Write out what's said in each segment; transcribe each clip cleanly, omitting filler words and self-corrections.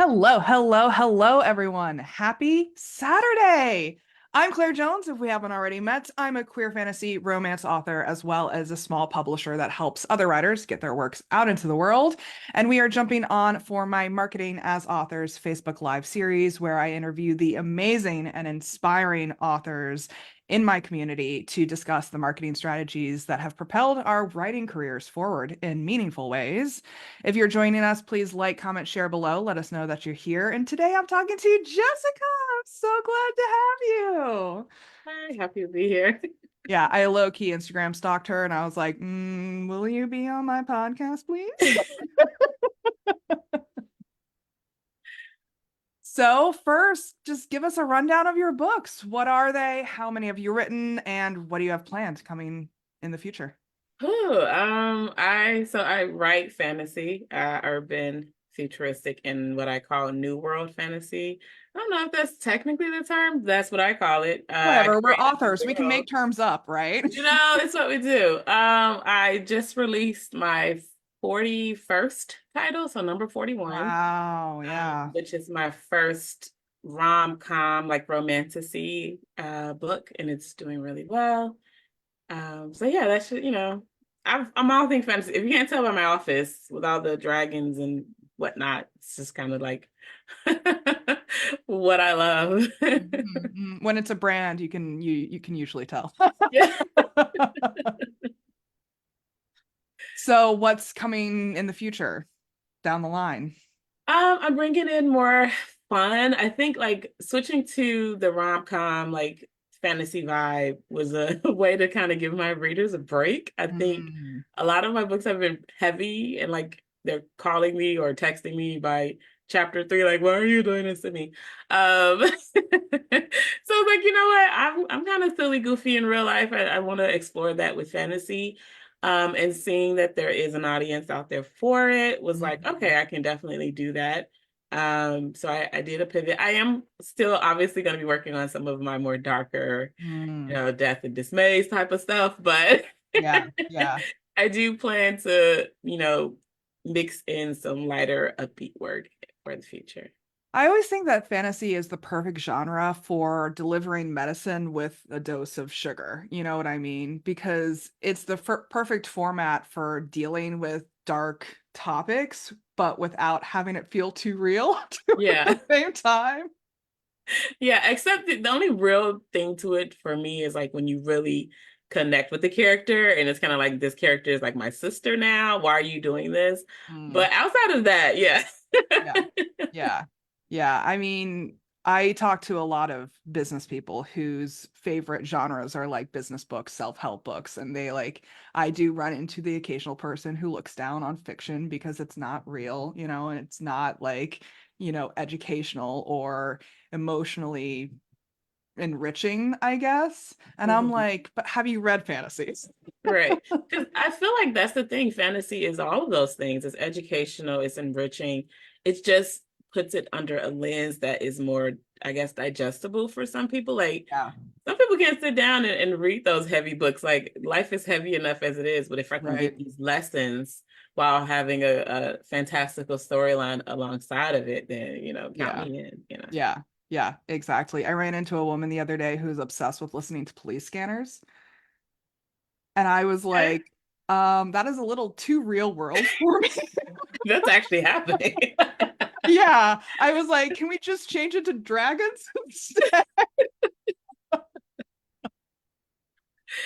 Hello, hello, hello, everyone. Happy Saturday. I'm Claire Jones. If we haven't already met, I'm a queer fantasy romance author as well as a small publisher that helps other writers get their works out into the world. And we are jumping on for my Marketing as Authors Facebook Live series, where I interview the amazing and inspiring authors in my community to discuss the marketing strategies that have propelled our writing careers forward in meaningful ways. If you're joining us, please like, comment, share below. Let us know that you're here. And today I'm talking to Jessica. I'm so glad to have you. Hi, happy to be here. Yeah, I low-key Instagram stalked her and I was like, will you be on my podcast, please? So first, just give us a rundown of your books. What are they? How many have you written? And what do you have planned coming in the future? I write fantasy, urban, futuristic, and what I call new world fantasy. I don't know if that's technically the term. That's what I call it. I Whatever, we're create a authors. We can world. make terms up, right? It's what we do. I just released my 41st title, so number 41, Wow, yeah. which is my first rom-com, like romantasy book, and it's doing really well. So yeah, that's I'm all things fantasy. If you can't tell by my office with all the dragons and whatnot, it's just kind of like what I love. When it's a brand, you can usually tell. Yeah. So what's coming in the future down the line? I'm bringing in more fun. I think like switching to the rom-com like fantasy vibe was a way to kind of give my readers a break. I think Mm. a lot of my books have been heavy and like they're calling me or texting me by chapter 3 like why are you doing this to me? So it's like you know what? I'm kind of silly goofy in real life. I want to explore that with fantasy. And seeing that there is an audience out there for it was like, Mhm. okay, I can definitely do that. So I did a pivot. I am still obviously going to be working on some of my more darker, Mm. death and dismays type of stuff, but Yeah, yeah. I do plan to, mix in some lighter, upbeat work for the future. I always think that fantasy is the perfect genre for delivering medicine with a dose of sugar. You know what I mean? Because it's the perfect format for dealing with dark topics, but without having it feel too real too at Yeah. the same time. Yeah, except the only real thing to it for me is like when you really connect with the character and it's kind of like this character is like my sister now. Why are you doing this? Mm. But outside of that, yeah. Yeah. Yeah. Yeah. I mean, I talk to a lot of business people whose favorite genres are like business books, self-help books, and I do run into the occasional person who looks down on fiction because it's not real, and it's not like, educational or emotionally enriching, I guess. And I'm Mhm. like, but have you read fantasies? Right. Because I feel like that's the thing. Fantasy is all of those things. It's educational, it's enriching. It just puts it under a lens that is more, I guess, digestible for some people. Like Yeah. some people can't sit down and read those heavy books. Like life is heavy enough as it is, but if I can Right. get these lessons while having a fantastical storyline alongside of it, then count Yeah. me in. Yeah, yeah, exactly. I ran into a woman the other day who's obsessed with listening to police scanners, and I was Okay. like, that is a little too real world for me. That's actually happening. Yeah, I was like, can we just change it to dragons instead?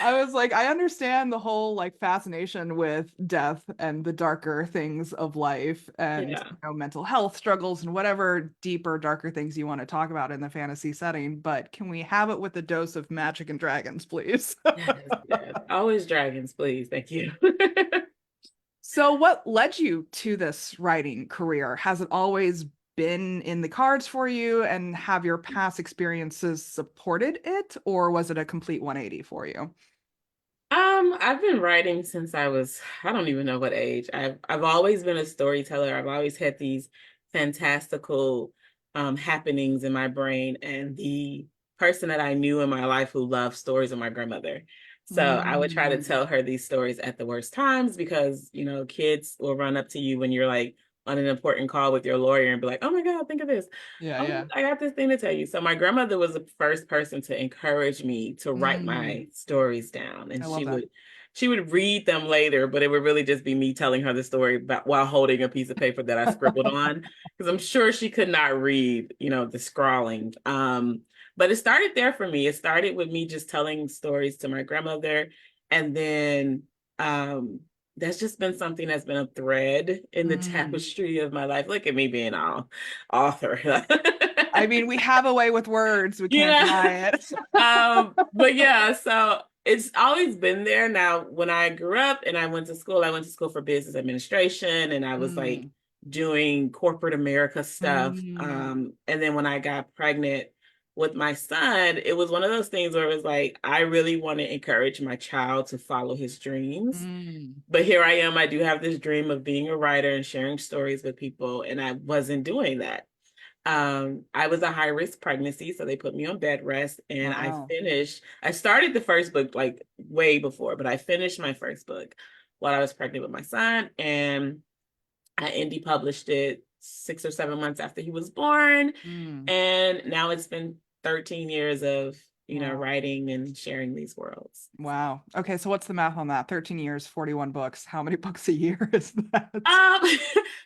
I was like, I understand the whole like fascination with death and the darker things of life and Yeah. mental health struggles and whatever deeper, darker things you want to talk about in the fantasy setting, but can we have it with a dose of magic and dragons, please? Yes, yes. Always dragons, please. Thank you. So, what led you to this writing career? Has it always been in the cards for you, and have your past experiences supported it, or was it a complete 180 for you? I've been writing since I don't even know what age. I've always been a storyteller. I've always had these fantastical happenings in my brain. And the person that I knew in my life who loved stories was my grandmother. So I would try to Mm, tell her these stories at the worst times because, kids will run up to you when you're like on an important call with your lawyer and be like, oh my God, think of this. Yeah, Oh, yeah. I got this thing to tell you. So my grandmother was the first person to encourage me to write Mm, my stories down. And I love that. she would read them later, but it would really just be me telling her the story about, while holding a piece of paper that I scribbled on. Because I'm sure she could not read, the scrawling. But it started there for me. It started with me just telling stories to my grandmother. And then that's just been something that's been a thread in the Mm. tapestry of my life. Look at me being all author. I mean, we have a way with words. We you can't know? deny it. But yeah, so it's always been there. Now, when I grew up and I went to school for business administration and I was like Mm, doing corporate America stuff. mm, And then when I got pregnant with my son, it was one of those things where it was like, I really want to encourage my child to follow his dreams. mm. But here I am, I do have this dream of being a writer and sharing stories with people, and I wasn't doing that. I was a high risk pregnancy, so they put me on bed rest, and Wow. I started the first book like way before, but I finished my first book while I was pregnant with my son, and I indie published it 6 or 7 months after he was born. Mm, And now it's been 13 years of, wow. writing and sharing these worlds. Wow. Okay, so what's the math on that? 13 years, 41 books. How many books a year is that? Um,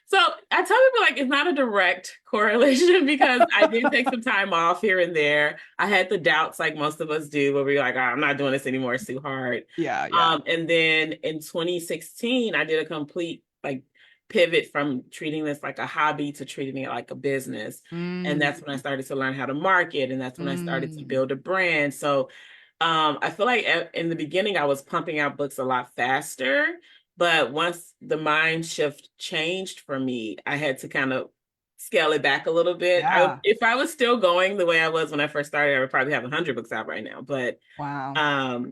so I tell people like it's not a direct correlation because I did take some time off here and there. I had the doubts like most of us do, where we're like, oh, I'm not doing this anymore, it's too hard. Yeah, yeah. And then in 2016, I did a complete like pivot from treating this like a hobby to treating it like a business. And Mm, that's when I started to learn how to market, and that's when I started to mm, build a brand. So I feel like in the beginning I was pumping out books a lot faster, but once the mind shift changed for me, I had to kind of scale it back a little bit. yeah. If I was still going the way I was when I first started, I would probably have 100 books out right now. But Wow.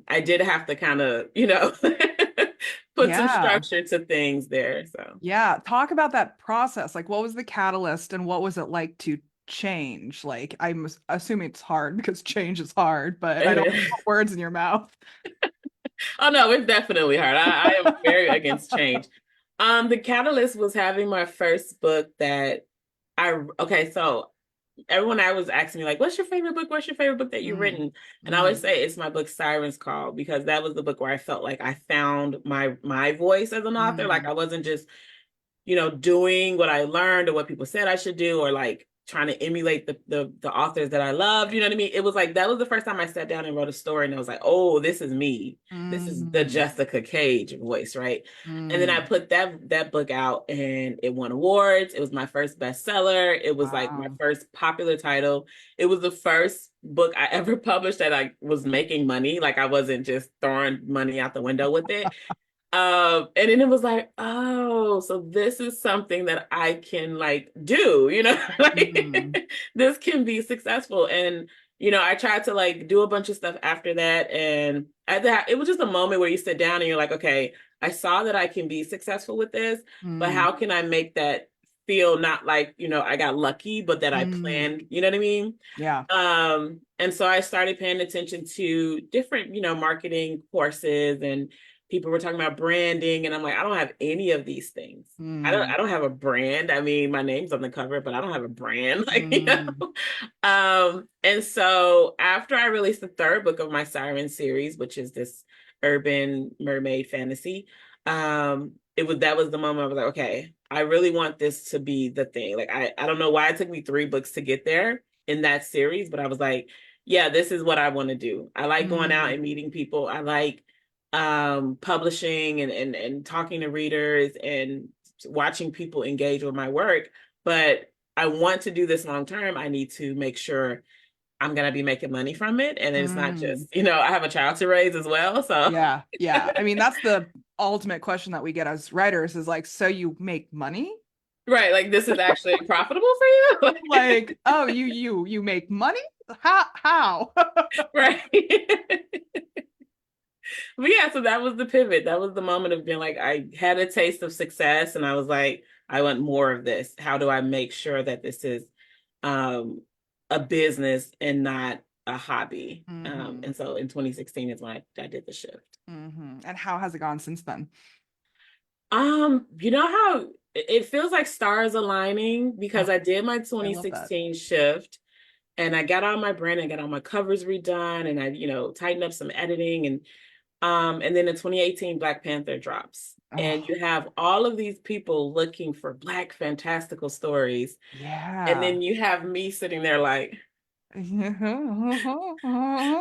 I did have to kind of, put some Yeah. structure to things there. So. Yeah. Talk about that process. Like, what was the catalyst and what was it like to change? Like, I'm assuming it's hard because change is hard, but I don't want to put words in your mouth. Oh no, it's definitely hard. I am very against change. The catalyst was having my first book that okay, so everyone I was asking me like, what's your favorite book? What's your favorite book that you've Mm, written? And I always mm, say it's my book Sirens Call, because that was the book where I felt like I found my voice as an author. Like mm, I wasn't just doing what I learned or what people said I should do, or like trying to emulate the authors that I loved. You know what I mean? It was like that was the first time I sat down and wrote a story, and I was like, oh, this is me. This is the mm, Jessica Cage voice, right? And then I mm. put that book out, and it won awards. It was my first bestseller. It was like my Wow. first popular title. It was the first book I ever published that I was making money. Like I wasn't just throwing money out the window with it. And then it was like, oh, so this is something that I can like do, Mm, like this can be successful. And I tried to like do a bunch of stuff after that. And at that, it was just a moment where you sit down and you're like, okay, I saw that I can be successful with this, but mm, how can I make that feel not like, I got lucky, but that I mm. planned, you know what I mean? Yeah. And so I started paying attention to different, marketing courses, and people were talking about branding, and I'm like, I don't have any of these things. Mm, I don't have a brand. I mean, my name's on the cover, but I don't have a brand, like, mm, And so after I released the third book of my Siren series, which is this urban mermaid fantasy, that was the moment I was like, okay, I really want this to be the thing. Like I don't know why it took me 3 books to get there in that series, but I was like, yeah, this is what I want to do. I like going out mm, and meeting people. I like publishing and talking to readers and watching people engage with my work. But I want to do this long term. I need to make sure I'm gonna be making money from it. And it's not mm. just, I have a child to raise as well. So Yeah, yeah. I mean, that's the ultimate question that we get as writers is like, so you make money? right, like this is actually profitable for you. Like, oh, you make money? How? Right. But yeah, so that was the pivot. That was the moment of being like, I had a taste of success, and I was like, I want more of this. How do I make sure that this is um, a business and not a hobby? Hmm. And so in 2016 is when I did the shift. Hmm. And how has it gone since then? You know how it feels like stars aligning because Oh, I did my I love that. 2016 shift and I got all my brand and got all my covers redone and I, tightened up some editing and then the 2018 Black Panther drops. And Oh, you have all of these people looking for Black fantastical stories. And yeah. then you have me sitting there like, I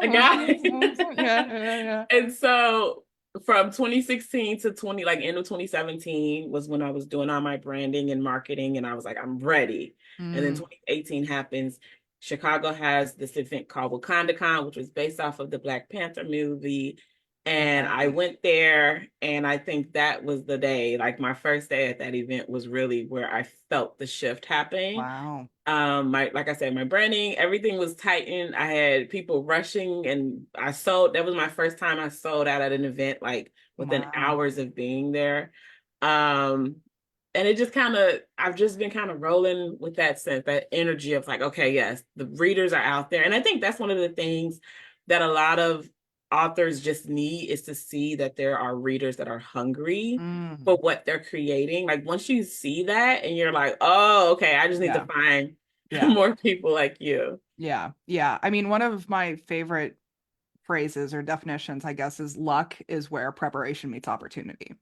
got Yeah, it. yeah, yeah. And so from 2016 to 20, like end of 2017 was when I was doing all my branding and marketing, and I was like, I'm ready. And then Mm, 2018 happens. Chicago has this event called WakandaCon, which was based off of the Black Panther movie. And I right. went there, and I think that was the day, like my first day at that event was really where I felt the shift happening. Wow. My like I said, my branding, everything was tightened. I had people rushing and I sold. That was my first time I sold out at an event, like within Wow. hours of being there. Um, and it just I've just been kind of rolling with that sense, that energy of like, okay, yes, the readers are out there. And I think that's one of the things that a lot of authors just need is to see that there are readers that are hungry Mm, for what they're creating. Like once you see that and you're like, oh, okay, I just need to yeah. find Yeah. more people like you. Yeah. Yeah. I mean, one of my favorite phrases or definitions, I guess, is luck is where preparation meets opportunity.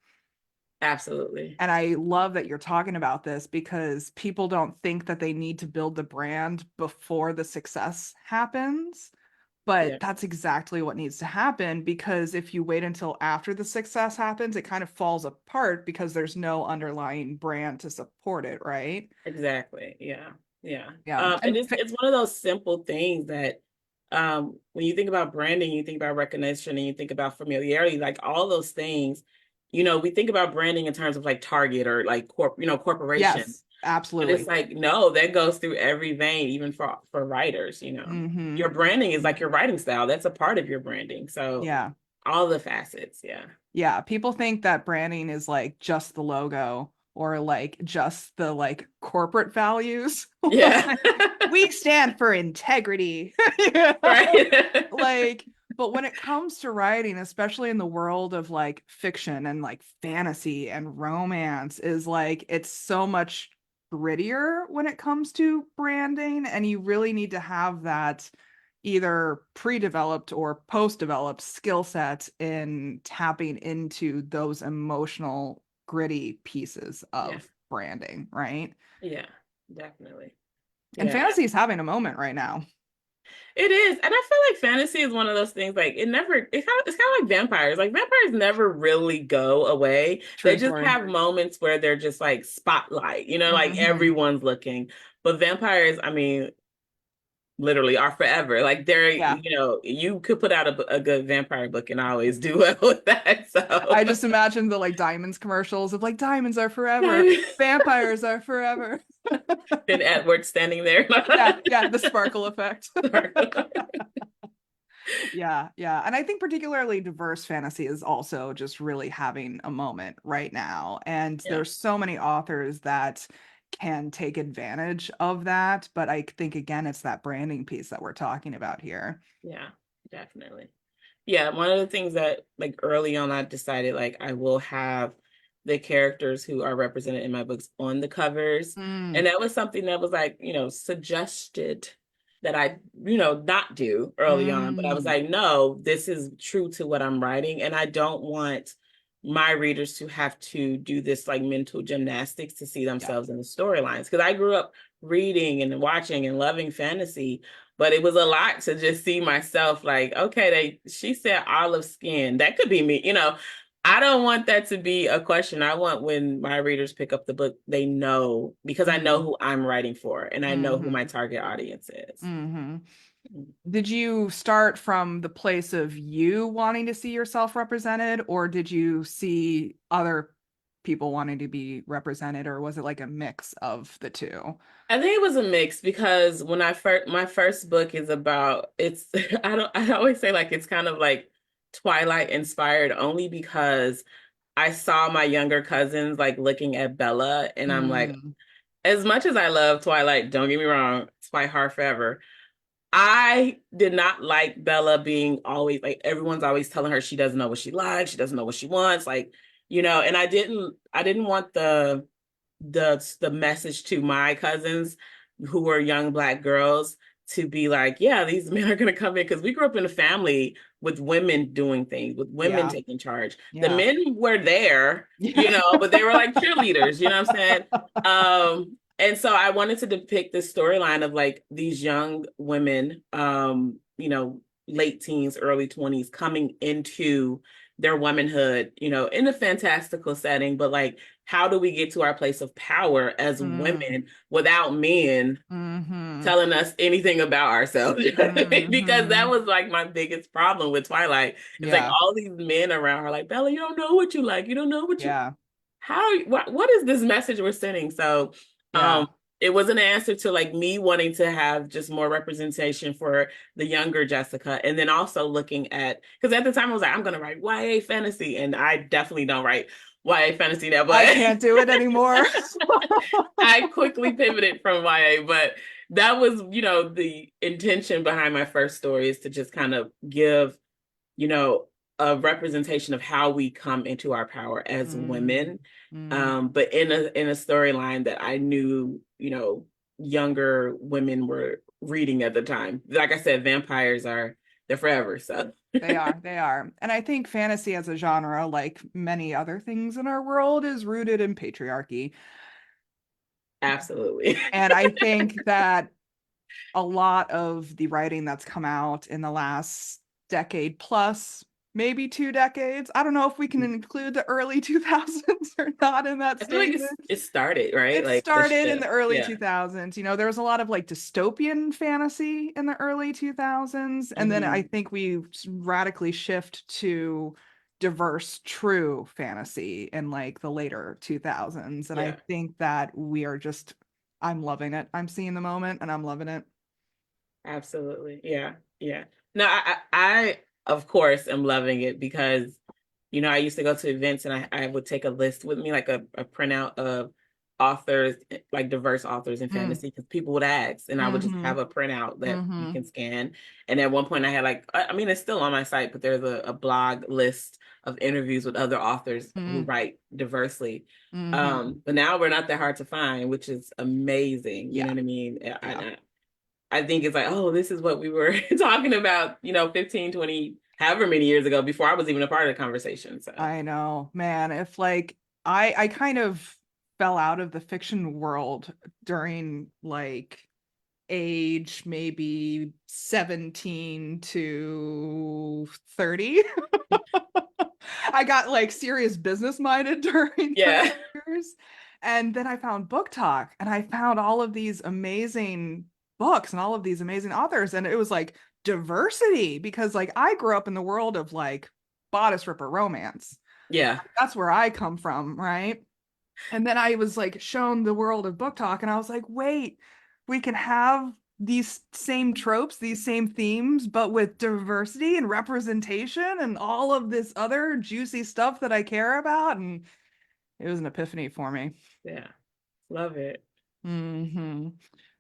Absolutely. And I love that you're talking about this because people don't think that they need to build the brand before the success happens. Yeah, But that's exactly what needs to happen because if you wait until after the success happens, it kind of falls apart because there's no underlying brand to support it, right? exactly. Yeah. Yeah. Yeah. And And it's one of those simple things that when you think about branding, you think about recognition and you think about familiarity, like all those things, we think about branding in terms of like Target or like corporation. yes, But it's absolutely. like, no, that goes through every vein, even for writers. Hmm. Your branding is Hmm. like your writing style. That's a part of your branding. So Yeah. all the facets, yeah. Yeah. People think that branding is like just the logo or like just the like corporate values. Yeah. Like, we stand for integrity. Right. Like, but when it comes to writing, especially in the world of like fiction and like fantasy and romance, is like it's so much grittier when it comes to branding, and you really need to have that either pre-developed or post-developed skill set in tapping into those emotional, gritty pieces Yeah. of branding, right? Yeah. Definitely. And Yeah. fantasy is having a moment right now. It is. And I feel like fantasy is one of those things like it's kind of like vampires. Like vampires never really go away. They True just story. have moments where they're just like spotlight, like Hmm. everyone's looking. But vampires, I mean, literally are forever. Like they're, Yeah. you could put out a good vampire book and I always do well with that. So I just imagine the like diamonds commercials of like diamonds are forever, vampires are forever. then Edward standing there. Yeah, yeah, the sparkle effect. Yeah, yeah. And I think particularly diverse fantasy is also just really having a moment right now. And Yeah, there's so many authors that can take advantage of that. But I think again, it's that branding piece that we're talking about here. yeah, definitely. Yeah, one of the things that like early on I decided like I will have the characters who are represented in my books on the covers. Mm, And that was something that was like, suggested that I, not do early on. But I was mm. like, no, this is true to what I'm writing. And I don't want my readers to have to do this like mental gymnastics to see Yeah. themselves in the storylines. Because I grew up reading and watching and loving fantasy, but it was a lot to just see myself like, okay, she said olive skin. That could be me. I don't want that to be a question. I want when my readers pick up the book, they know because I know Mm, who I'm writing for and I know who my hmm. target audience is. Hmm. Did you start from the place of you wanting to see yourself represented, or did you see other people wanting to be represented, or was it like a mix of the two? I think it was a mix because when my first book is about it's I always say like it's kind of like Twilight inspired only because I saw my younger cousins like looking at Bella and I'm like, Mm, as much as I love Twilight, don't get me wrong, it's my heart forever. I did not like Bella being always like everyone's always telling her she doesn't know what she likes, she doesn't know what she wants. Like And I didn't want the message to my cousins who were young Black girls to be like, yeah, these men are going to come in, because we grew up in a family with women doing things, with women Yeah. taking charge. The Yeah. men were there, Yeah. but they were like cheerleaders, you know what I'm saying? And so I wanted to depict this storyline of like these young women, late teens, early 20s, coming into their womanhood, in a fantastical setting, but like, how do we get to our place of power as Mm. women without men Mm-hmm. telling us anything about ourselves? Because that Mm-hmm. was like my biggest problem with Twilight. It's like Yeah. all these men around her, like, Bella, you don't know what you like. You don't know what you, Yeah. what is this message we're sending? So, Yeah. it was an answer to like me wanting to have just more representation for the younger Jessica. And then also looking at, because at the time I was like, I'm going to write YA fantasy. And I definitely don't write YA fantasy now, I but can't do it anymore. I quickly pivoted from YA. But that was, the intention behind my first story, is to just kind of give, you know, a representation of how we come into our power as Mm. women. Mm. But in a storyline that I knew, younger women were reading at the time. Like I said, vampires they're forever. So They are, they are. And I think fantasy as a genre, like many other things in our world, is rooted in patriarchy. absolutely. And I think that a lot of the writing that's come out in the last decade plus, maybe 2 decades. I don't know if we can include the early 2000s or not in that I feel like statement. it started, right? It Like the started in the shift. early Yeah. 2000s. There was a lot of like dystopian fantasy in the early 2000s. And then I Hmm. think we radically shift to diverse, true fantasy in like the later 2000s. And I Yeah. think that I'm loving it. I'm seeing the moment and I'm loving it. Absolutely. Yeah. Yeah. No, I of course am loving it because, I used to go to events and I would take a list with me, like a printout of authors, like diverse authors in Mm, fantasy, because people would ask, and I would just mm-hmm, have a printout that you mm-hmm, can scan. And at one point I had like, I mean, it's still on my site, but there's a blog list of interviews with other authors who mm, write diversely. mm-hmm. But now we're not that hard to find, which is amazing. You know Yeah, what I mean? yeah. I think it's like, oh, this is what we were talking about, 15, 20, however many years ago, before I was even a part of the conversation. So, I know, man. If like I kind of fell out of the fiction world during like age maybe 17 to 30. I got like serious business minded during those yeah, years. And then I found Book Talk and I found all of these amazing books and all of these amazing authors. And it was like diversity because like I grew up in the world of like bodice ripper romance. yeah, That's where I come from, right? And then I was like shown the world of Book Talk and I was like, wait, we can have these same tropes, these same themes, but with diversity and representation and all of this other juicy stuff that I care about. And it was an epiphany for me. yeah. Love it. Hmm.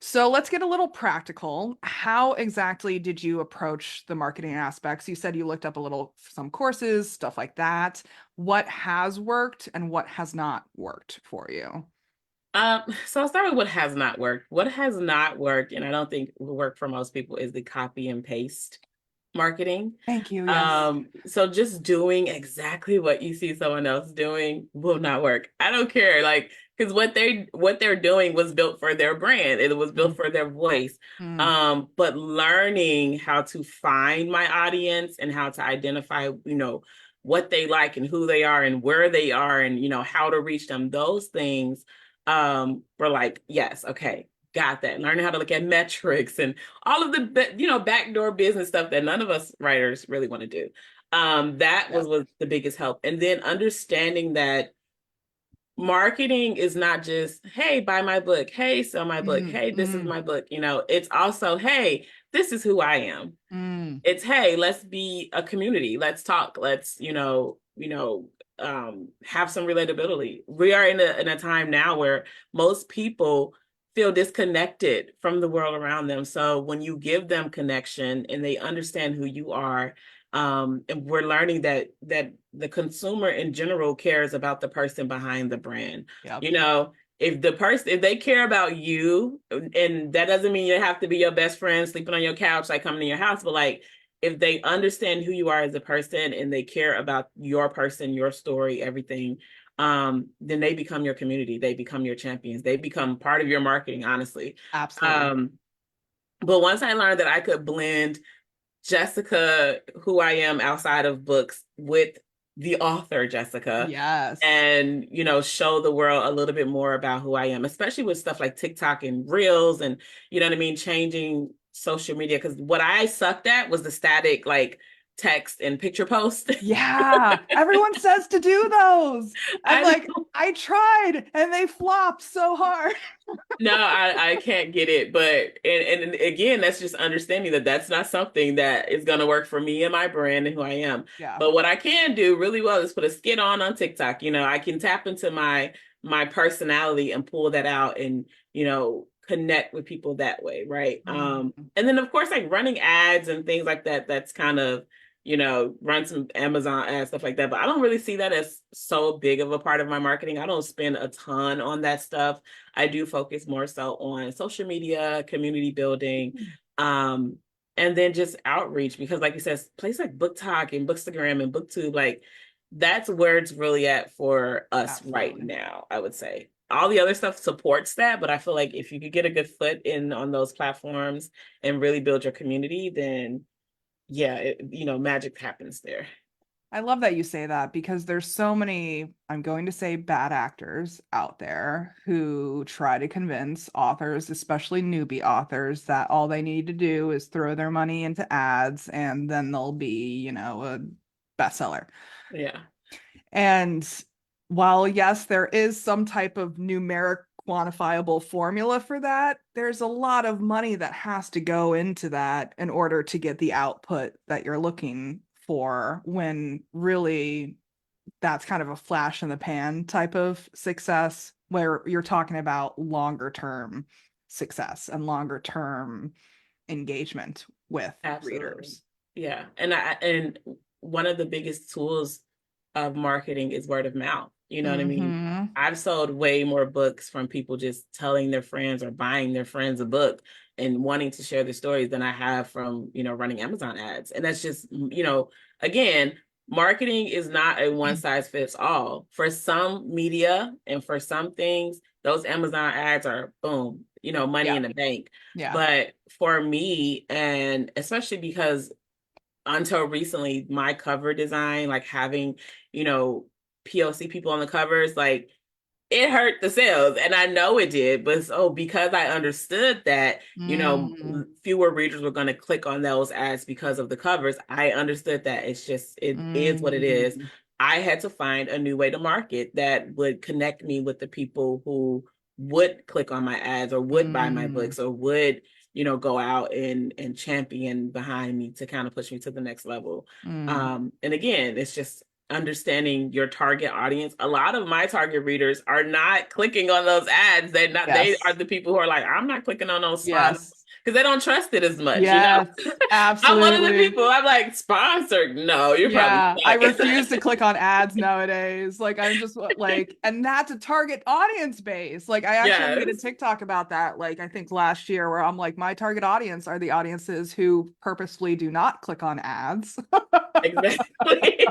So let's get a little practical. How exactly did you approach the marketing aspects? You said you looked up a little some courses, stuff like that. What has worked and what has not worked for you? So I'll start with what has not worked. What has not worked, and I don't think will work for most people, is the copy and paste marketing. Thank you. Yes. So just doing exactly what you see someone else doing will not work. I don't care, like, because what they're doing was built for their brand. It was built Mm, for their voice. mm, But learning how to find my audience and how to identify, what they like and who they are and where they are and how to reach them, those things were like, yes, okay, got that. Learning how to look at metrics and all of the backdoor business stuff that none of us writers really want to do. That yep. was the biggest help. And then understanding that marketing is not just, hey, buy my book, hey, sell my book, Mm, hey, this is mm, my book. It's also, hey, this is who I am. mm. It's, hey, let's be a community, let's talk, let's have some relatability. We are in a time now where most people feel disconnected from the world around them. So when you give them connection and they understand who you are, And we're learning that the consumer in general cares about the person behind the brand. Yep. You know, if they care about you, and that doesn't mean you have to be your best friend sleeping on your couch, like coming to your house, but like if they understand who you are as a person and they care about your person, your story, everything, then they become your community. They become your champions. They become part of your marketing, honestly. Absolutely. Um, but once I learned that I could blend Jessica, who I am outside of books, with the author Jessica, Yes. and show the world a little bit more about who I am, especially with stuff like TikTok and Reels, and you know what I mean, changing social media. Because what I sucked at was the static, like, text and picture post. Yeah. Everyone says to do those. And I like, I tried and they flopped so hard. No, I can't get it. But and again, that's just understanding that that's not something that is going to work for me and my brand and who I am. Yeah. But what I can do really well is put a skit on TikTok. I can tap into my personality and pull that out and connect with people that way, right? Mhm. And then of course, like running ads and things like that. That's kind of run some Amazon ads, stuff like that. But I don't really see that as so big of a part of my marketing. I don't spend a ton on that stuff. I do focus more so on social media, community building, um, and then just outreach because, like you said, places like Book Talk and Bookstagram and BookTube, like that's where it's really at for us right Absolutely. now, I would say. All the other stuff supports that, but I feel like if you could get a good foot in on those platforms and really build your community, then yeah, magic happens there. I love that you say that because there's so many, I'm going to say bad actors out there who try to convince authors, especially newbie authors, that all they need to do is throw their money into ads and then they'll be, a bestseller. Yeah, And while, yes, there is some type of numeric quantifiable formula for that, there's a lot of money that has to go into that in order to get the output that you're looking for when really that's kind of a flash in the pan type of success where you're talking about longer term success and longer term engagement with absolutely. readers. Yeah. And one of the biggest tools of marketing is word of mouth. You know what I mean? Mm-hmm. I've sold way more books from people just telling their friends or buying their friends a book and wanting to share their stories than I have from, running Amazon ads. And that's just, again, marketing is not a one size fits all. For some media and for some things, those Amazon ads are boom, money Yeah. in the bank. Yeah. But for me, and especially because until recently, my cover design, like having, you know, POC people on the covers, like it hurt the sales. And I know it did, but so because I understood that, Mm, fewer readers were going to click on those ads because of the covers, I understood that it is what it is. mm, I had to find a new way to market that would connect me with the people who would click on my ads or would buy my mm, books or would go out and champion behind me to kind of push me to the next level. mm. And again, it's just understanding your target audience. A lot of my target readers are not clicking on those ads. They are Yes. the people who are like, I'm not clicking on those sponsors Yes. because they don't trust it as much, Yes. I'm one of the Absolutely. people. I'm like, sponsored. No, you're probably Yeah, I stuck. refuse to click on ads nowadays. Like I'm just like, and that's a target audience base. Like I actually made a Yes, TikTok about that, like I think last year, where I'm like, my target audience are the audiences who purposefully do not click on ads. exactly.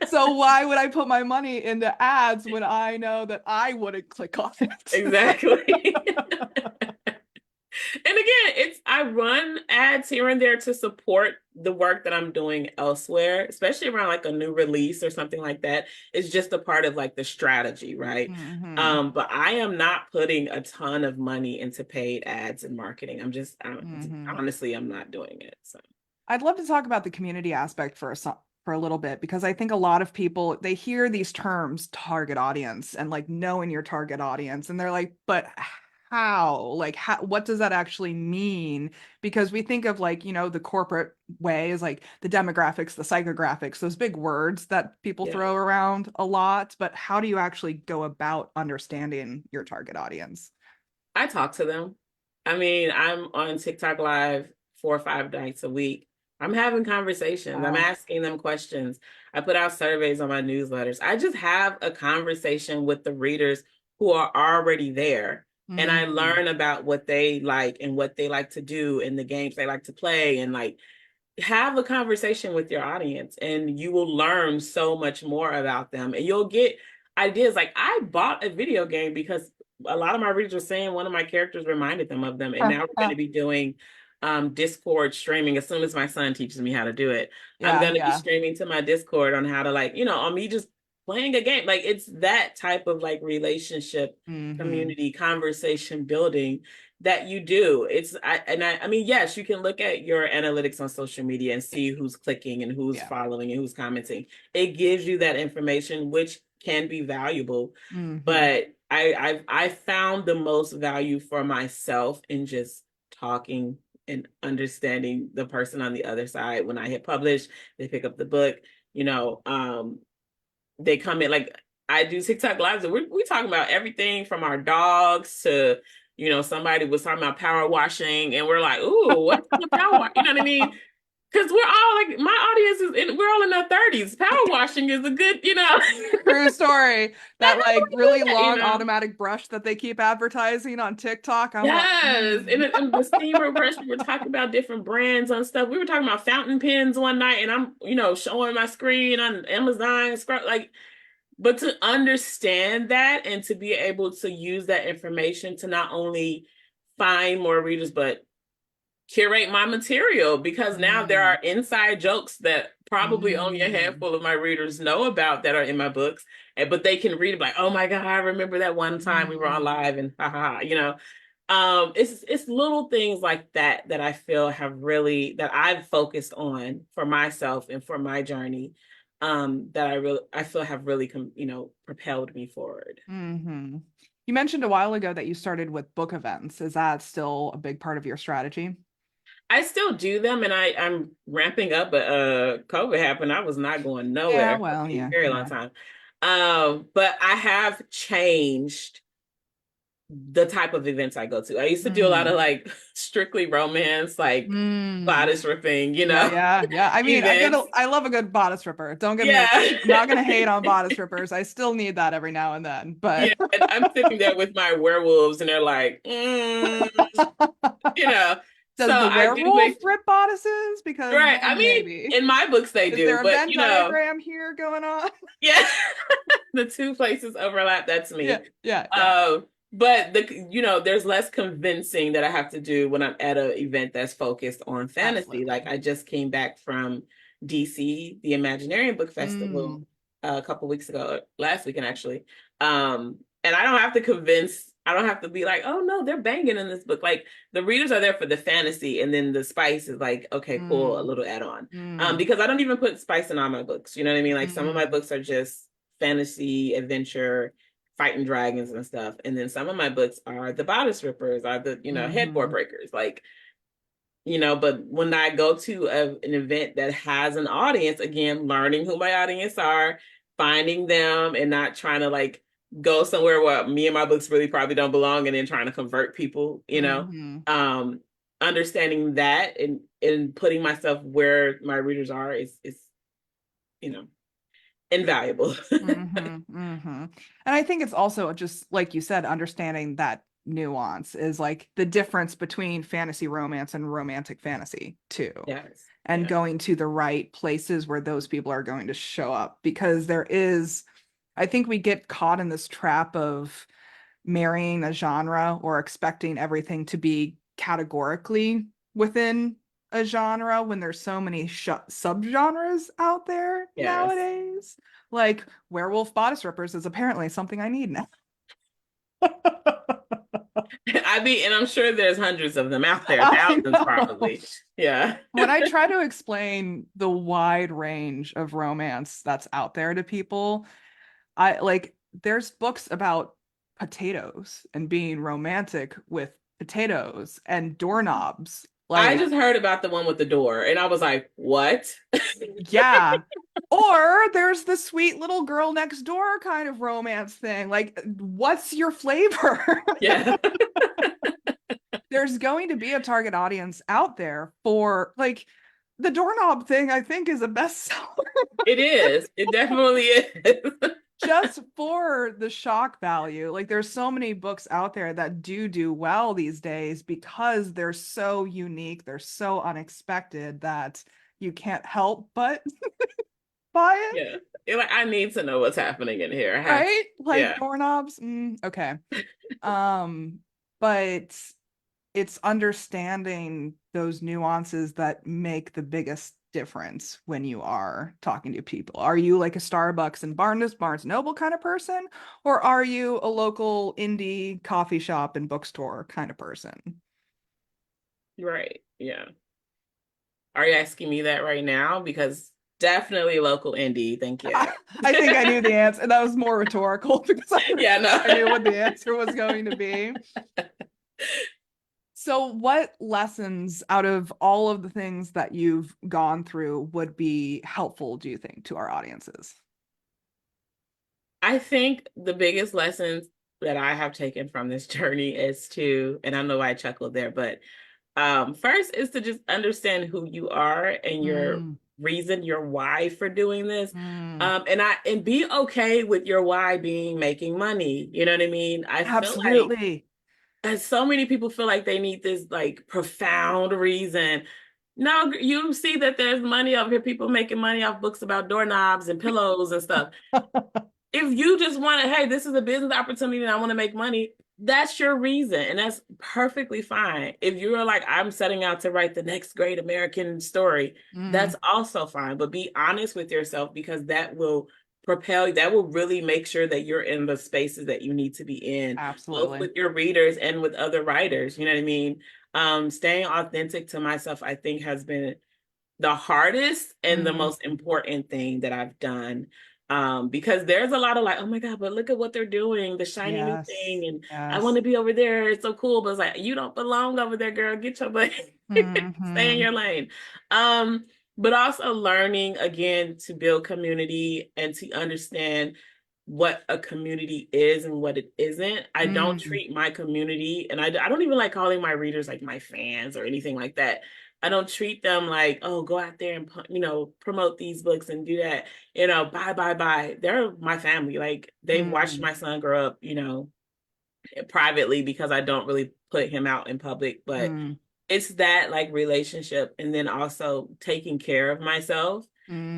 So why would I put my money into ads when I know that I wouldn't click on it? Exactly. And again, I run ads here and there to support the work that I'm doing elsewhere, especially around like a new release or something like that. It's just a part of like the strategy, right? Hmm. But I am not putting a ton of money into paid ads and marketing. Hmm. Honestly, I'm not doing it. So I'd love to talk about the community aspect for a little bit because I think a lot of people they hear these terms target audience and like knowing your target audience and they're like, but how? Like how what does that actually mean? Because we think of like, the corporate way is like the demographics, the psychographics, those big words that people yeah, throw around a lot, but how do you actually go about understanding your target audience? I talk to them. I mean, I'm on TikTok live 4 or 5 nights a week. I'm having conversations. I'm Wow. asking them questions. I put out surveys on my newsletters. I just have a conversation with the readers who are already there. And I Hmm. learn about what they like and what they like to do and the games they like to play, and like have a conversation with your audience, and you will learn so much more about them, and you'll get ideas. Like, I bought a video game because a lot of my readers were saying one of my characters reminded them of them, and now we're going to be doing Discord streaming. As soon as my son teaches me how to do it, I'm Yeah, going to be yeah. streaming to my Discord on how to, like, on me just playing a game. Like, it's that type of like relationship, Hmm. community, conversation building that you do. I mean, yes, you can look at your analytics on social media and see who's clicking and who's Yeah. following and who's commenting. It gives you that information, which can be valuable. Hmm. But I found the most value for myself in just talking and understanding the person on the other side. When I hit publish, they pick up the book, you know, they come in. Like, I do TikTok lives, and we talking about everything from our dogs to, somebody was talking about power washing, and we're like, ooh, what's the power wash? You know what I mean? Because we're all like, my audience we're all in our 30s. Power washing is a good, True story. like, That how do like we do really that? long automatic brush that they keep advertising on TikTok. I'm like, Yes. And the steamer brush, we were talking about different brands on stuff. We were talking about fountain pens one night, and I'm, showing my screen on Amazon, like, but to understand that and to be able to use that information to not only find more readers, but curate my material, because now there mm, are inside jokes that probably only a mm, handful of my readers know about that are in my books. And but they can read it like, oh my God, I remember that one time we were on mm, live and haha, it's little things like that that I feel have really that I've focused on for myself and for my journey, that I feel have really propelled me forward. hmm. You mentioned a while ago that you started with book events. Is that still a big part of your strategy? I still do them, and I'm ramping up, but COVID happened. I was not going Yeah, nowhere for well, a yeah, very long yeah. time. But I have changed the type of events I go to. I used to do a lot of Mm, like strictly romance, like mm. bodice ripping, Yeah, yeah, yeah. I mean, events. I love a good bodice ripper. Don't get me wrong. Yeah. I'm not gonna hate on bodice rippers. I still need that every now and then, Yeah. but And I'm sitting there with my werewolves, and they're like, you know. So does the I do werewolf make rip bodices? Because right. I then mean, maybe. in my books they Is do, there a but Venn diagram here going on? yeah. The two places overlap. That's Yeah, me. yeah, yeah. Uh, but there's less convincing that I have to do when I'm at an event that's focused on fantasy. Like, Absolutely. I just came back from DC, the Imaginarium Book Festival, Mm, a couple weeks ago, last weekend actually. And I don't have to convince. I don't have to be like, oh no, they're banging in this book. Like, the readers are there for the fantasy, and then the spice is like, okay, cool, a mm, little add-on. mm, Because I don't even put spice in all my books. You know what I mean? Like, some of my mm, books are just fantasy, adventure, fighting dragons and stuff. And then some of my books are the bodice rippers, are the, headboard mm-hmm, breakers. Like, but when I go to an event that has an audience, again, learning who my audience are, finding them, and not trying to like go somewhere where me and my books really probably don't belong, and then trying to convert people. mm-hmm, Um, Understanding that and putting myself where my readers are is you know invaluable. mm-hmm, mm-hmm. And I think it's also just like you said, understanding that nuance is like the difference between fantasy romance and romantic fantasy too. Yes. And Yeah. going to the right places where those people are going to show up because there is, I think we get caught in this trap of marrying a genre or expecting everything to be categorically within a genre when there's so many subgenres out there Yes. nowadays. Like werewolf bodice rippers is apparently something I need now. I mean, and I'm sure there's hundreds of them out there, I thousands know. probably. Yeah. When I try to explain the wide range of romance that's out there to people, I like there's books about potatoes and being romantic with potatoes and doorknobs. I Like, just heard about the one with the door, and I was like, what? yeah. Or there's the sweet little girl next door kind of romance thing. Like, what's your flavor? Yeah. There's going to be a target audience out there for like the doorknob thing, I think, is a bestseller It is. It definitely is. just for the shock value. Like there's so many books out there that do well these days because they're so unique, they're so unexpected that you can't help but buy it, Yeah. Like I need to know what's happening in here. I have to. right? Like Yeah. doorknobs. Okay. Um, but it's understanding those nuances that make the biggest difference when you are talking to people. Are you like a Starbucks and Barnes Noble kind of person, or are you a local indie coffee shop and bookstore kind of person? Right. Yeah. Are you asking me that right now? Because definitely local indie. Thank you. I think I knew the answer. And that was more rhetorical because Yeah, I knew what no. the answer was going to be. So, what lessons out of all of the things that you've gone through would be helpful, do you think, to our audiences? I think the biggest lessons that I have taken from this journey is to, and I know I chuckled there, but first is to just understand who you are and your Mm, reason, your why for doing this. mm, And be okay with your why being making money. You know what I mean? I feel like absolutely. and so many people feel like they need this like profound reason. No, you see that there's money over here, people making money off books about doorknobs and pillows and stuff. If you just want to, hey, this is a business opportunity and I want to make money, that's your reason. And that's perfectly fine. If you're like, I'm setting out to write the next great American story, Mm, that's also fine. But be honest with yourself because that will propel, that will really make sure that you're in the spaces that you need to be in, both absolutely. with your readers and with other writers. You know what I mean? Staying authentic to myself, I think, has been the hardest and the Mm, most important thing that I've done. Because there's a lot of like, oh my God, but look at what they're doing, the shiny new yes. thing, and I want Yes. to be over there. It's so cool, but it's like you don't belong over there, girl. Get your butt, stay in Hmm. your lane. Um, but also learning again to build community and to understand what a community is and what it isn't. I don't Mm, treat my community, and I don't even like calling my readers like my fans or anything like that. I don't treat them like, oh, go out there and promote these books and do that. Buy. They're my family. Like they've watched mm, my son grow up, privately because I don't really put him out in public. But mm, it's that like relationship, and then also taking care of myself,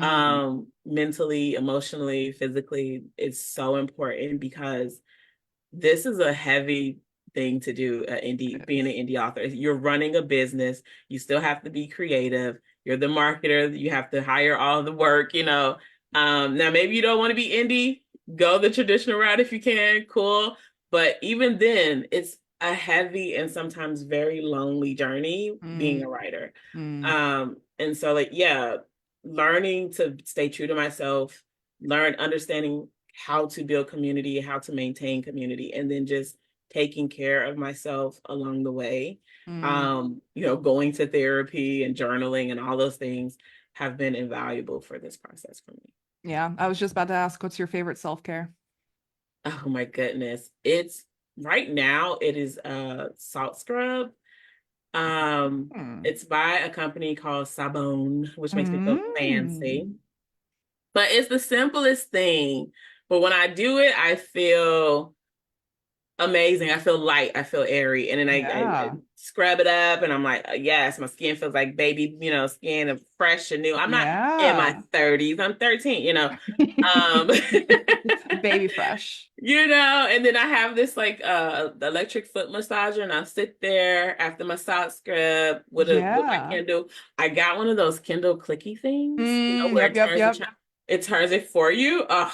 mm. mentally, emotionally, physically. It's so important because this is a heavy thing to do, It being an is. indie author. You're running a business, you still have to be creative, you're the marketer, you have to hire all the work. Now maybe you don't want to be indie, go the traditional route if you can, cool. But even then, it's a heavy and sometimes very lonely journey being Mm, a writer. mm, And so like, yeah, learning to stay true to myself, understanding how to build community, how to maintain community, and then just taking care of myself along the way. mm. Going to therapy and journaling and all those things have been invaluable for this process for me. Yeah, I was just about to ask, what's your favorite self-care? Oh my goodness. It's right now it is a salt scrub. Um, Mm. it's by a company called Sabone, which makes me feel fancy. Mm. But it's the simplest thing. But when I do it, I feel amazing. I feel light. I feel airy. And then I Yeah. scrub it up and I'm like, yes, my skin feels like baby, skin and fresh and new. I'm not in my Yeah. 30s. I'm 13. Um Baby fresh. and then I have this like electric foot massager and I sit there after my salt scrub with my Yeah. Kindle. I got one of those Kindle clicky things, where Yep, yep, yep. it turns it for you. Oh,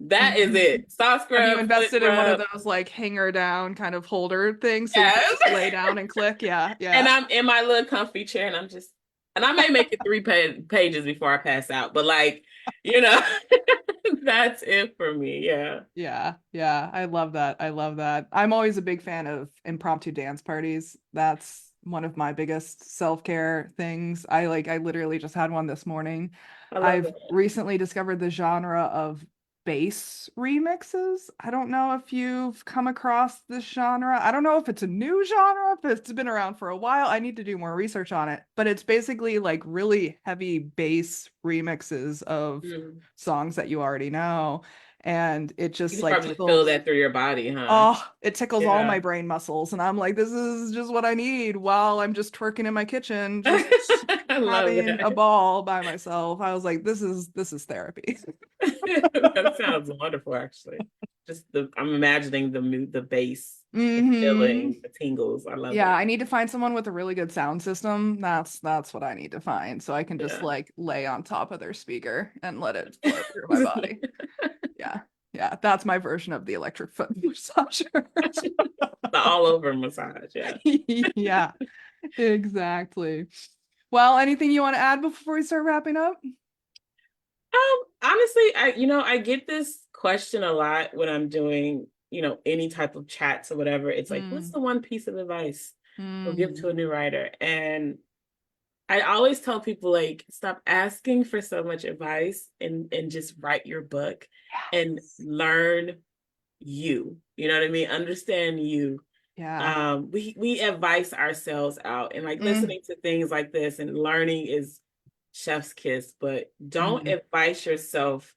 that is Mhm. it. Salt Have you scrub, foot invested in one of rub. those like hanger down kind of holder things so you can Yes. just lay down and click? Yeah, And yeah. I'm in my little comfy chair and I may make it pages before I pass out, but like, you know, that's it for me. Yeah. Yeah, yeah. I love that. I love that. I'm always a big fan of impromptu dance parties. That's one of my biggest self-care things. I literally just had one this morning. I love I've it. recently discovered the genre of bass remixes. I don't know if you've come across this genre. I don't know if it's a new genre, if it's been around for a while. I need to do more research on it. But it's basically like really heavy bass remixes of Mm. songs that you already know. And it You just can like probably feel tickles. that through your body, huh? Oh, it tickles all Yeah. my brain muscles. And I'm like, this is just what I need while I'm just twerking in my kitchen, just I love having a that. ball by myself. I was like, this is therapy. That sounds wonderful, actually. Just I'm imagining the mood, the bass, the Hmm. feeling, the tingles. I love Yeah, it. I need to find someone with a really good sound system. That's what I need to find. So I can just Yeah. like lay on top of their speaker and let it flow through my body. Yeah. Yeah, that's my version of the electric foot massager. The all over massage. Yeah. Yeah, exactly. Well, anything you want to add before we start wrapping up? Honestly, I get this question a lot when I'm doing, any type of chats or whatever. It's like, what's Mm, the one piece of advice you'll give mm, to a new writer? And I always tell people like stop asking for so much advice and just write your book and yes. learn you. You know what I mean? Understand you. Yeah. We advice ourselves out and like Mm, listening to things like this and learning is chef's kiss, but don't mm, advice yourself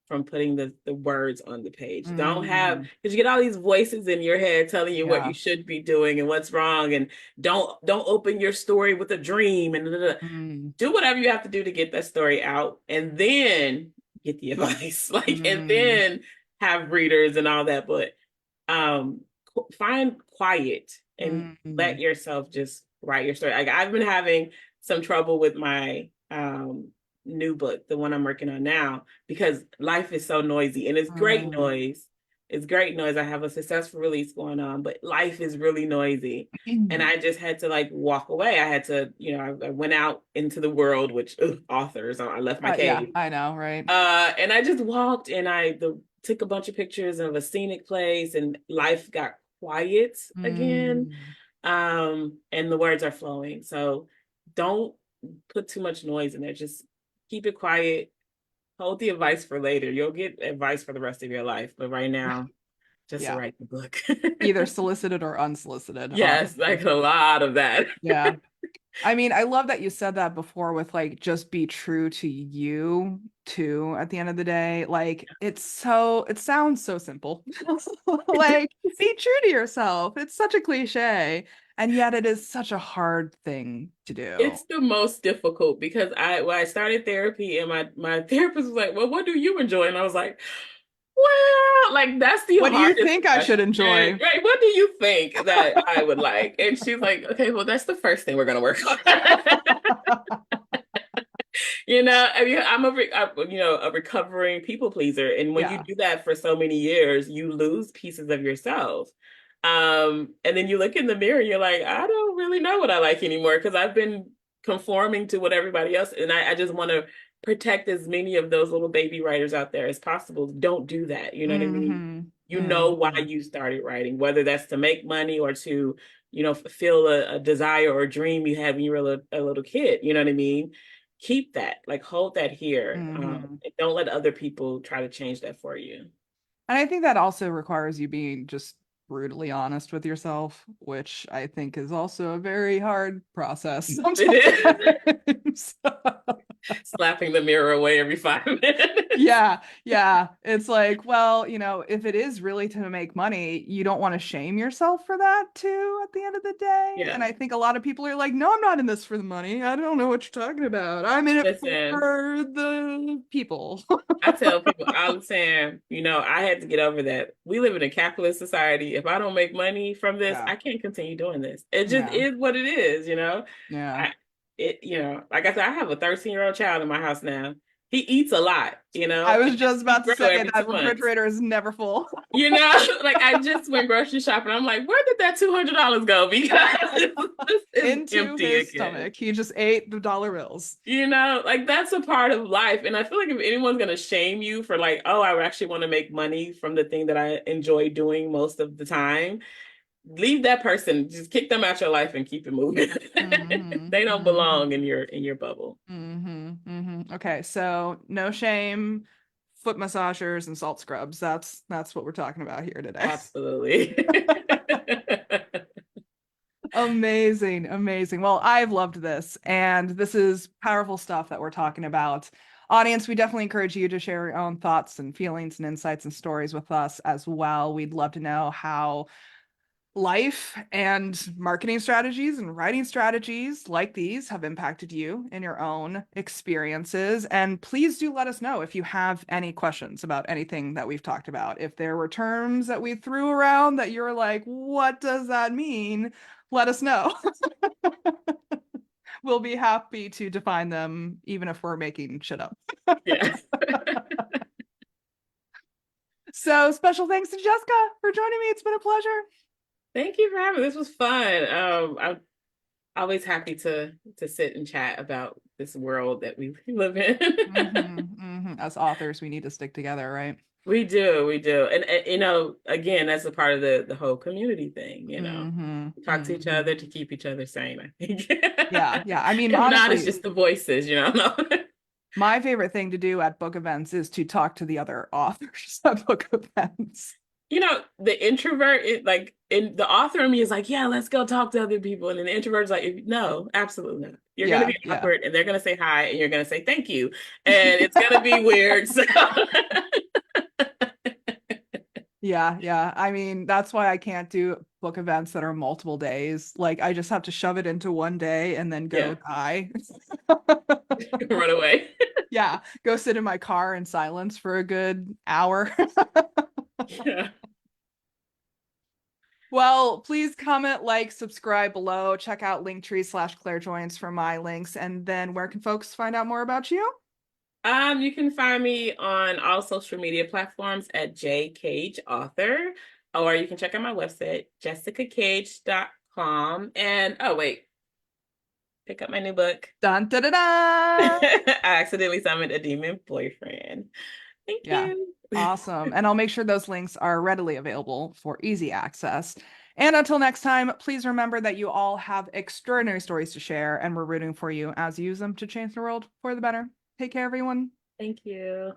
from putting the words on the page. Don't have mm. because you get all these voices in your head telling you what you Yeah. should be doing and what's wrong, and don't open your story with a dream and Mm, do whatever you have to do to get that story out, and then get the advice, like, and mm, then have readers and all that. But um, find quiet and let mm. yourself just write your story. Like I've been having some trouble with my new book, the one I'm working on now, because life is so noisy and it's great Mm. noise. It's great noise. I have a successful release going on, but life is really noisy. And I just had to like walk away. I had to, I went out into the world, which authors, I left my Yeah, cave. I know, right? And I just walked and took a bunch of pictures of a scenic place and life got quiet again. Mm. And the words are flowing. So don't put too much noise in there. Just keep it quiet. Hold the advice for later. You'll get advice for the rest of your life. But right now, just Yeah, write the book. either solicited or unsolicited, Yes, honestly. like a lot of that. Yeah. I mean, I love that you said that before with like just be true to you too at the end of the day. Like it sounds so simple. Like be true to yourself. It's such a cliche, and yet it is such a hard thing to do. It's the most difficult because when I started therapy and my therapist was like, "Well, what do you enjoy?" And I was like, "Well, like that's the What do you hardest think I should question, enjoy? right? What do you think that I would like?" And she's like, "Okay, well, that's the first thing we're gonna work on." I mean, I'm a recovering people pleaser, and when you Yeah. do that for so many years, you lose pieces of yourself. And then you look in the mirror, and you're like, I don't really know what I like anymore because I've been conforming to what everybody else, and I just want to protect as many of those little baby writers out there as possible. Don't do that. You know what I mean? Hmm. You know why Hmm. you started writing, whether that's to make money or to, fulfill a desire or a dream you had when you were a little kid. You know what I mean? Keep that, like hold that here. Hmm. And don't let other people try to change that for you. And I think that also requires you being just brutally honest with yourself, which I think is also a very hard process It is sometimes. slapping the mirror away every 5 minutes. Yeah, yeah. It's like, well, if it is really to make money, you don't want to shame yourself for that too at the end of the day. Yeah. And I think a lot of people are like, no, I'm not in this for the money. I don't know what you're talking about. I'm in it Listen, for the people. I tell people all the time, I had to get over that. We live in a capitalist society. If I don't make money from this, Yeah, I can't continue doing this. It just yeah, is what it is. yeah. I like I said, I have a 13-year-old child in my house now. He eats a lot, I was and just he about to grow say every that 2 months. refrigerator is never full. Like I just went grocery shopping. I'm like, where did that $200 go? Because this is Into empty his again. stomach. He just ate the dollar bills. Like that's a part of life. And I feel like if anyone's gonna shame you for like, oh, I actually want to make money from the thing that I enjoy doing most of the time, leave that person. Just kick them out your life and keep it moving. Hmm. They don't belong Hmm. in your bubble. Hmm. Hmm. Okay, so no shame foot massagers and salt scrubs. That's what we're talking about here today. Absolutely. Amazing, amazing. Well, I've loved this, and this is powerful stuff that we're talking about. Audience, we definitely encourage you to share your own thoughts and feelings and insights and stories with us as well. We'd love to know how life and marketing strategies and writing strategies like these have impacted you in your own experiences. And please do let us know if you have any questions about anything that we've talked about. If there were terms that we threw around that you're like, what does that mean? Let us know. We'll be happy to define them, even if we're making shit up. Yeah. So, special thanks to Jessica for joining me. It's been a pleasure. Thank you for having me. This was fun. I'm always happy to sit and chat about this world that we live in. As authors, we need to stick together, right? We do. And again, that's a part of the whole community thing, We talk to each other to keep each other sane, I think. Yeah, yeah. I mean, If not, it's honestly, just the voices. No. my favorite thing to do at book events is to talk to the other authors at book events. The introvert is like in the author in me is like, yeah, let's go talk to other people. And then the introvert is like, no, absolutely not. You're gonna Yeah, be yeah. awkward and they're gonna say hi and you're gonna say thank you. And it's gonna be weird. So Yeah, yeah. I mean, that's why I can't do book events that are multiple days. Like, I just have to shove it into one day and then go yeah, die. run away. Yeah, go sit in my car in silence for a good hour. Yeah. Well, please comment, like, subscribe below. Check out linktree/clairjoyance for my links. And then where can folks find out more about you? You can find me on all social media platforms at jcageauthor, or you can check out my website, jessicacage.com. And oh wait, pick up my new book. Dun da da da. I accidentally summoned a demon boyfriend. Thank Yeah, you. awesome. And I'll make sure those links are readily available for easy access. And until next time, please remember that you all have extraordinary stories to share, and we're rooting for you as you use them to change the world for the better. Take care, everyone. Thank you.